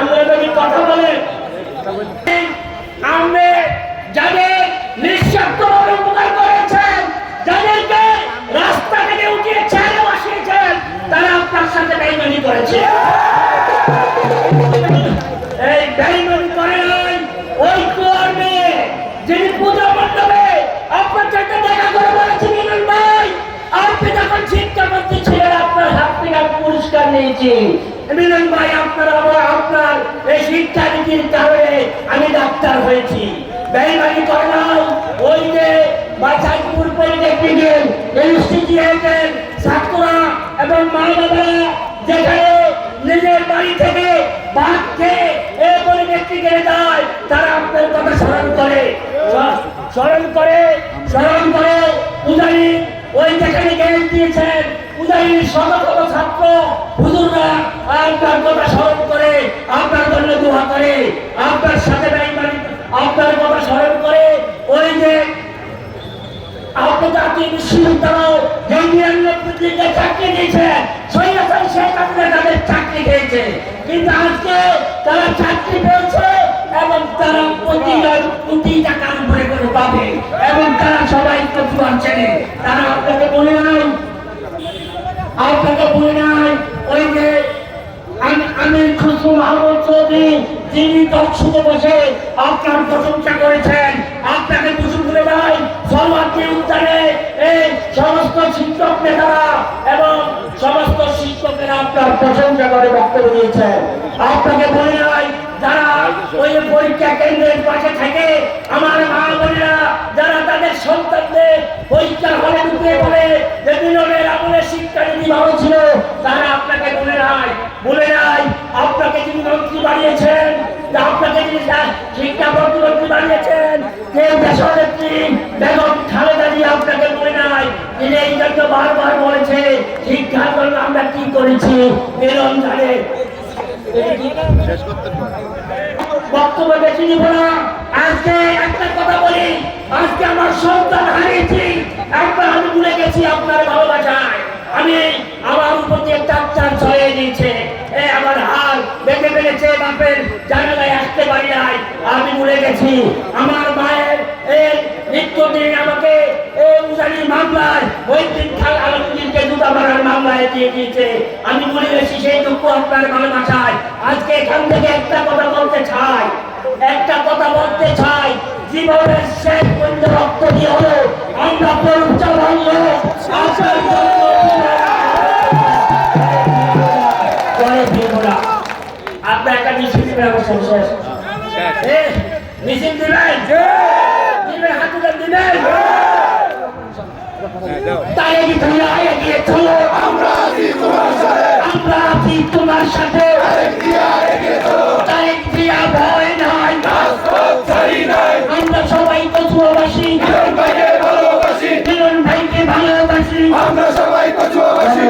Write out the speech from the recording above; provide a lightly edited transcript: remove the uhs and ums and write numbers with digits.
আমরা কথা বলেন আপনি যাদের নিঃস্বার্থভাবে উপকার করেছেন, যাদেরকে রাস্তা থেকে উঠিয়ে ছেড়ে বসিয়েছেন, তারা আপনার সাথে বেইমানি করেছে। এই বেইমানি করে নাই ওই কুয়ার মেয়ে যিনি পূজা মণ্ডপে আপনার সাথে দেখা করে বলেছে, মিলন ভাই আপনি যখন শিক্ষা মন্ত্রী ছিলেন আপনার হাত থেকে আমি পুরস্কার নিয়েছি। মিলন ভাই আপনার এই শিক্ষানীতির কারণে আমি ডাক্তার হয়েছি। বেইমানি করে নাই ওই যে বাছাইপুর পলিটেকনিকের ইনস্টিটিউটের ছাত্ররা এবং মা বাবারা যেখানে নিজের বাড়ি থেকে ভাত খেয়ে এই পলিটেকনিকে যায়, তারা আপনার কথা স্মরণ করে উদাহরণ ওই যেখানে জ্ঞান দিয়েছেন, উদাহরণ শত শত ছাত্র হুজুররা আপনার কথা স্মরণ করে আপনার জন্য দোয়া করে, আপনার সাথে বেইমানি আপনার কথা স্মরণ করে ওই যে জাতীয় বিশ্ববিদ্যালয় যে ৯৯ দিকে চাকরি দিয়েছে, সৈয়দ শেখ হাসিনা তাদের চাকরি খেয়েছে, কিন্তু আজকে তারা চাকরি পেয়েছে এবং তারা কোটি টাকার উপরে করে পাবে এবং তারা সবাই প্রতিবাদ চেনে। তারা আপনাকে বলে নাই ওই যে আমি খুশবু মাহমুদ চৌধুরী যিনি টকশোতে বসে আপনার প্রশংসা করেছেন, আপনাকে কিছু ভুলে নাই সর্বাত্মী উদ্যানে এই সমস্ত শিক্ষক নেতারা এবং সমস্ত শিক্ষকেরা আপনার প্রশংসা করে বক্তব্য দিয়েছেন। আপনাকে বলে নাই যারা ওই পরীক্ষা কেন্দ্রের পাশে থেকে আমার মা বোনেরা যারা তাদের সন্তানদের পরীক্ষার হলে ঢুকিয়ে বলে যে মিলনের আমলে শিক্ষানীতি ভালো ছিল, তারা আপনাকে বলে নাই আপনাকে যিনি মন্ত্রী বানিয়েছেন, আপনাকে যিনি শিক্ষা প্রতিমন্ত্রী বানিয়েছেন, যে দেশনেত্রী বেগম খালেদা জিয়া আপনাকে বলে নাই। তিনি এই জন্য বারবার বলেছে শিক্ষার জন্য আমরা কি করেছি। মিলন জানে বক্তব্য বেশি দিব না। আজকে একটা কথা বলি, আজকে আমার সন্তান হারিয়েছি, একবার আমি ভুলে গেছি আপনার ভালোবাসায়। আমি আমার উপর দিয়ে ডাক্তার ছড়িয়ে দিয়েছে, আমার হাল বেঁধে ফেলেছে, বাপের জানালায় আসতে পারি নাই, আমি ভুলে গেছি। আমার মায়ের মৃত্যুদিন আমাকে উজানির মামলায় ওই দিন খাল আলমগীরকে জুতা মারার মামলায় দিয়ে দিয়েছে, আমি ভুলে গেছি সেই দুঃখ আপনার ভালোবাসায়। আজকে এখান থেকে একটা কথা বলতে চাই, জীবনের শেষ পর্যন্ত রক্ত দিয়ে হলো আমরা পরিচয় আপনার একটা মিছিল দিবেন, মিছিল দিবেন, হাতে দিবেন, তাই এগিয়ে চলো, আমরা আছি তোমার সাথে, ভয় নাই, আমরা সবাই কচুয়াবাসী, মিলন ভাইকে ভালোবাসি, আমরা সবাই কচুয়াবাসী।